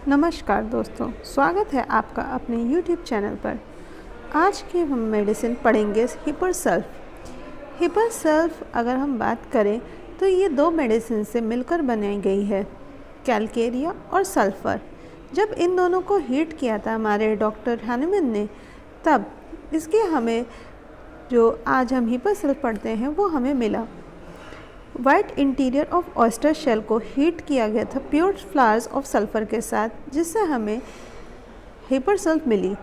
नमस्कार दोस्तों, स्वागत है आपका अपने YouTube चैनल पर। आज की हम मेडिसिन पढ़ेंगे हिपरसल्फ। हिपरसल्फ अगर हम बात करें तो ये दो मेडिसिन से मिलकर बनाई गई है, कैलकेरिया और सल्फ़र। जब इन दोनों को हीट किया था हमारे डॉक्टर हैनीमैन ने, तब इसके हमें जो आज हम हिपरसल्फ पढ़ते हैं वो हमें मिला। White interior of oyster shell को हीट किया गया था प्योर फ्लावर्स ऑफ सल्फ़र के साथ, जिससे हमें हिपरसल्फ मिली।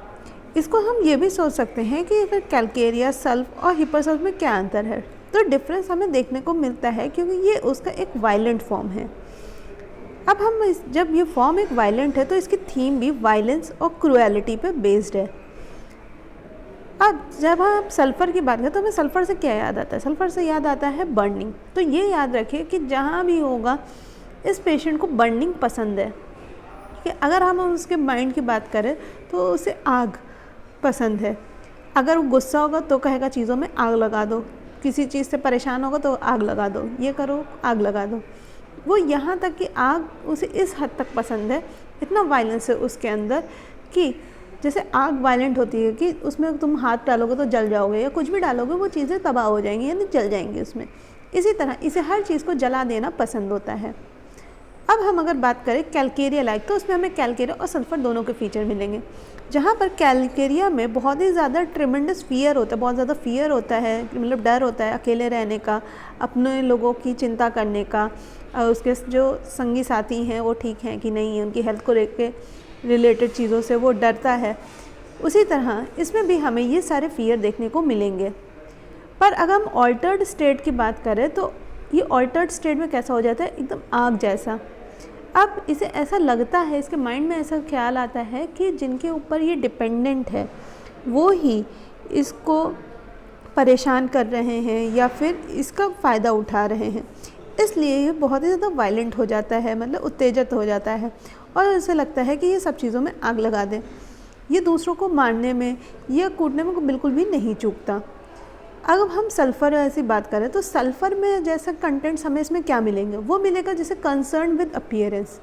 इसको हम ये भी सोच सकते हैं कि अगर कैलकेरिया, सल्फ और हिपरसल्फ में क्या अंतर है, तो डिफरेंस हमें देखने को मिलता है क्योंकि ये उसका एक वायलेंट फॉर्म है। अब हम जब ये फॉर्म एक वायलेंट है तो इसकी थीम भी वायलेंस और क्रूएलिटी पे बेस्ड है। अब जब हम सल्फ़र की बात करें तो हमें सल्फ़र से क्या याद आता है? सल्फ़र से याद आता है बर्निंग। तो ये याद रखिए कि जहाँ भी होगा इस पेशेंट को बर्निंग पसंद है कि अगर हम उसके माइंड की बात करें तो उसे आग पसंद है। अगर वो गुस्सा होगा तो कहेगा चीज़ों में आग लगा दो, किसी चीज़ से परेशान होगा तो आग लगा दो, ये करो आग लगा दो। वो यहाँ तक कि आग उसे इस हद तक पसंद है, इतना वायलेंस है उसके अंदर कि जैसे आग वायलेंट होती है कि उसमें तुम हाथ डालोगे तो जल जाओगे, या कुछ भी डालोगे वो चीज़ें तबाह हो जाएंगी यानी जल जाएंगी उसमें। इसी तरह इसे हर चीज़ को जला देना पसंद होता है। अब हम अगर बात करें कैलकेरिया लाइक, तो उसमें हमें कैलकेरिया और सल्फ़र दोनों के फीचर मिलेंगे। जहाँ पर कैलकेरिया में बहुत ही ज़्यादा ट्रिमेंडस फियर होता है, बहुत ज़्यादा फियर होता है, मतलब डर होता है अकेले रहने का, अपने लोगों की चिंता करने का, उसके जो संगी साथी हैं वो ठीक हैं कि नहीं, उनकी हेल्थ को लेकर रिलेटेड चीज़ों से वो डरता है। उसी तरह इसमें भी हमें ये सारे फियर देखने को मिलेंगे। पर अगर हम ऑल्टर्ड स्टेट की बात करें तो ये ऑल्टर्ड स्टेट में कैसा हो जाता है, एकदम आग जैसा। अब इसे ऐसा लगता है, इसके माइंड में ऐसा ख्याल आता है कि जिनके ऊपर ये डिपेंडेंट है वो ही इसको परेशान कर रहे हैं या फिर इसका फ़ायदा उठा रहे हैं, इसलिए ये बहुत ही ज़्यादा वायलेंट हो जाता है, मतलब उत्तेजित हो जाता है और उसे लगता है कि ये सब चीज़ों में आग लगा दें। ये दूसरों को मारने में या कूटने में बिल्कुल भी नहीं चूकता। अगर हम सल्फ़र ऐसी बात करें तो सल्फ़र में जैसा कंटेंट्स हमें इसमें क्या मिलेंगे, वो मिलेगा जैसे कंसर्न विद अपीयरेंस।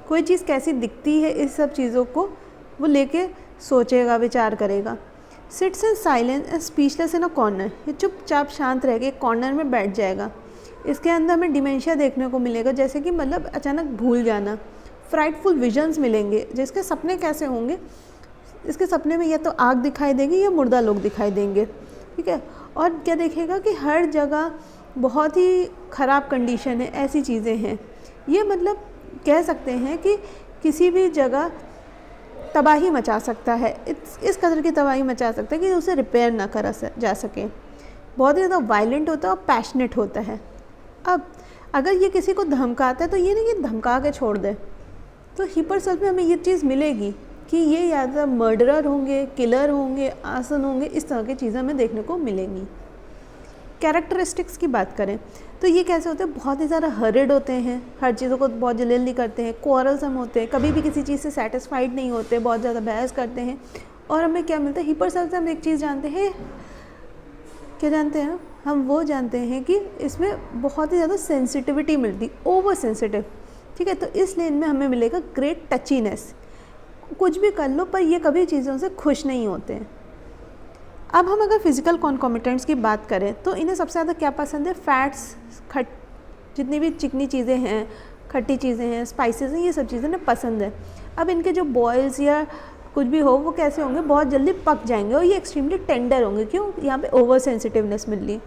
कोई चीज़ कैसी दिखती है, इस सब चीज़ों को वो लेके सोचेगा, विचार करेगा। Sits in silence and speechless in a corner, ये चुपचाप शांत रह के एक कॉर्नर में बैठ जाएगा। इसके अंदर हमें डिमेंशिया देखने को मिलेगा, जैसे कि मतलब अचानक भूल जाना। फ्राइटफुल विजन्स मिलेंगे, जिसके सपने कैसे होंगे, इसके सपने में या तो आग दिखाई देगी या मुर्दा लोग दिखाई देंगे, ठीक है। और क्या देखेगा कि हर जगह बहुत ही ख़राब कंडीशन है, ऐसी चीज़ें हैं। ये मतलब कह सकते हैं कि किसी भी जगह तबाही मचा सकता है, इस कदर की तबाही मचा सकता है कि उसे रिपेयर ना करा जा सके। बहुत ही ज़्यादा वायलेंट होता है और पैशनेट होता है। अब अगर ये किसी को धमकाता है तो ये नहीं कि धमका के छोड़ दे, तो हिपरसल्फ में हमें ये चीज़ मिलेगी कि ये या तो मर्डरर होंगे, किलर होंगे, आसन होंगे, इस तरह की चीज़ें हमें देखने को मिलेंगी। कैरेक्टरिस्टिक्स की बात करें तो ये कैसे होते हैं, बहुत ही ज़्यादा हरिड होते हैं, हर चीज़ों को बहुत जल्दी करते हैं, क्वारल्सम होते हैं, कभी भी किसी चीज़ से सेटिस्फाइड नहीं होते, बहुत ज़्यादा बहस करते हैं। और हमें क्या मिलता है, हिपरसल्फ से हम एक चीज़ जानते हैं, क्या जानते हैं हम, वो जानते हैं कि इसमें बहुत ही ज़्यादा सेंसिटिविटी मिलती, ओवर सेंसिटिव, ठीक है। तो इसलिए इनमें हमें मिलेगा ग्रेट टचीनेस, कुछ भी कर लो पर ये कभी चीज़ों से खुश नहीं होते हैं। अब हम अगर फिज़िकल कॉन्कोमिटेंट्स की बात करें तो इन्हें सबसे ज़्यादा क्या पसंद है, फैट्स, जितनी भी चिकनी चीज़ें हैं, खट्टी चीज़ें हैं, स्पाइसेस हैं, ये सब चीज़ें इन्हें पसंद है। अब इनके जो बॉयल्स या कुछ भी हो वो कैसे होंगे, बहुत जल्दी पक जाएंगे और ये एक्सट्रीमली टेंडर होंगे। क्यों, यहाँ पे ओवर सेंसिटिवनेस मिल रही।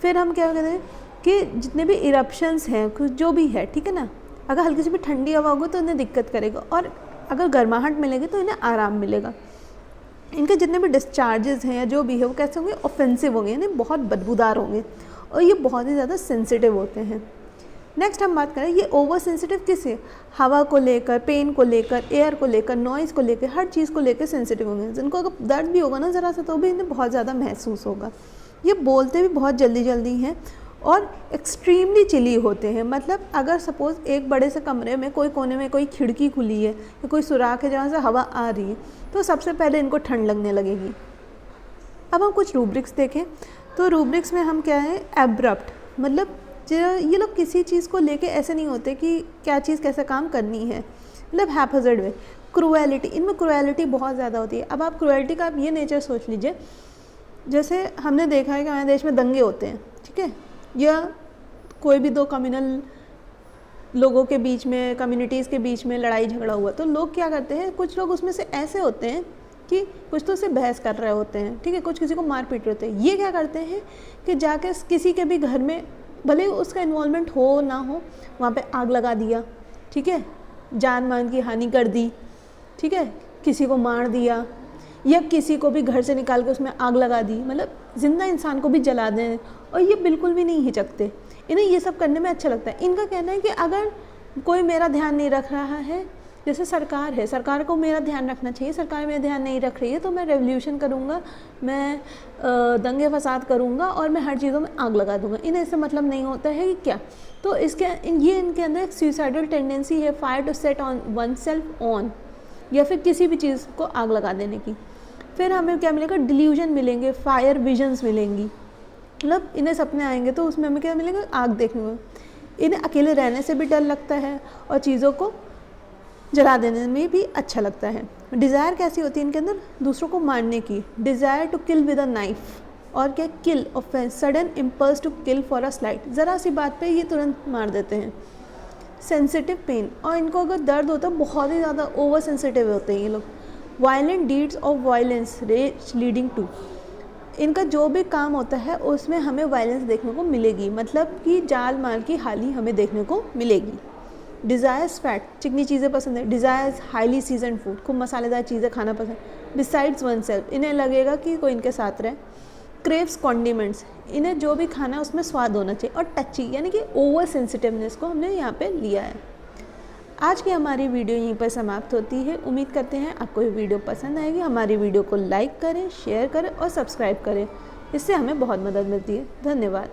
फिर हम क्या कहते हैं कि जितने भी इरप्शंस हैं, कुछ जो भी है, ठीक है ना, अगर हल्की सी भी ठंडी हवा होगी तो इन्हें दिक्कत करेगा, और अगर गर्माहट मिलेगी तो इन्हें आराम मिलेगा। इनके जितने भी डिस्चार्जेस हैं या जो भी है वो कैसे होंगे, ऑफेंसिव होंगे, यानी बहुत बदबूदार होंगे, और ये बहुत ही ज़्यादा सेंसिटिव होते हैं। नेक्स्ट हम बात करें, ये ओवर सेंसिटिव किसे, हवा को लेकर, पेन को लेकर, एयर को लेकर, नॉइज़ को लेकर, हर चीज़ को लेकर सेंसिटिव होंगे। जिनको अगर दर्द भी होगा ना ज़रा सा तो भी इन्हें बहुत ज़्यादा महसूस होगा। ये बोलते भी बहुत जल्दी हैं और एक्सट्रीमली चिली होते हैं। मतलब अगर सपोज़ एक बड़े से कमरे में कोई कोने में कोई खिड़की खुली है या कोई सुराख है जहाँ से हवा आ रही है, तो सबसे पहले इनको ठंड लगने लगेगी। अब हम कुछ रूब्रिक्स देखें तो रूब्रिक्स में हम क्या है, एब्रप्ट, मतलब ये लोग किसी चीज़ को लेके ऐसे नहीं होते कि क्या चीज़ कैसे काम करनी है, मतलब हैपहज़र्ड वे। क्रूएलिटी, इनमें क्रूएलिटी बहुत ज़्यादा होती है। अब आप क्रूएलिटी का आप ये नेचर सोच लीजिए, जैसे हमने देखा है कि हमारे देश में दंगे होते हैं, ठीक है, या कोई भी दो कम्युनल लोगों के बीच में, कम्युनिटीज़ के बीच में लड़ाई झगड़ा हुआ, तो लोग क्या करते हैं, कुछ लोग उसमें से ऐसे होते हैं कि कुछ तो उससे बहस कर रहे होते हैं, ठीक है, कुछ किसी को मार पीट रहे होते हैं। ये क्या करते हैं कि जाके किसी के भी घर में, भले उसका इन्वॉल्वमेंट हो ना हो, वहाँ पे आग लगा दिया, ठीक है, जान मान की हानि कर दी, ठीक है, किसी को मार दिया, या किसी को भी घर से निकाल के उसमें आग लगा दी, मतलब जिंदा इंसान को भी जला दें, और ये बिल्कुल भी नहीं हिचकते। इन्हें ये सब करने में अच्छा लगता है। इनका कहना है कि अगर कोई मेरा ध्यान नहीं रख रहा है, जैसे सरकार है, सरकार को मेरा ध्यान रखना चाहिए, सरकार मेरा ध्यान नहीं रख रही है तो मैं रेवोल्यूशन करूँगा, मैं दंगे फसाद करूँगा और मैं हर चीज़ों में आग लगा दूँगा। इन्हें इससे मतलब नहीं होता है कि क्या, तो ये इनके अंदर एक सुसाइडल टेंडेंसी है, fire to set on one self on, या फिर किसी भी चीज़ को आग लगा देने की। फिर हमें क्या मिलेगा, डिल्यूजन मिलेंगे, फायर विजन्स मिलेंगी, मतलब इन्हें सपने आएंगे तो उसमें हमें क्या मिलेगा, आग देखने को। इन्हें अकेले रहने से भी डर लगता है और चीज़ों को जला देने में भी अच्छा लगता है। डिज़ायर कैसी होती है इनके अंदर, दूसरों को मारने की, desire to kill with a knife, और क्या, kill, offence, sudden impulse to kill for a slight, ज़रा सी बात पे ये तुरंत मार देते हैं। सेंसिटिव पेन, और इनको अगर दर्द होता है बहुत ही ज़्यादा ओवर सेंसिटिव होते हैं ये लोग। Violent deeds of violence rage leading to, इनका जो भी काम होता है उसमें हमें वायलेंस देखने को मिलेगी, मतलब कि जाल माल की हाली हमें देखने को मिलेगी। डिज़ायर्स फैट, चिकनी चीज़ें पसंद है। डिज़ायर्स हाईली सीजन फूड, खूब मसालेदार चीज़ें खाना पसंद। बिसाइड्स वन सेल्फ, इन्हें लगेगा कि कोई इनके साथ रहे। क्रेव्स कॉन्डिमेंट्स, इन्हें जो भी खाना है उसमें स्वाद होना चाहिए। और टची, यानी कि ओवर सेंसिटिवनेस को हमने यहाँ पे लिया है। आज की हमारी वीडियो यहीं पर समाप्त होती है। उम्मीद करते हैं आपको ये वीडियो पसंद आएगी। हमारी वीडियो को लाइक करें, शेयर करें और सब्सक्राइब करें, इससे हमें बहुत मदद मिलती है। धन्यवाद।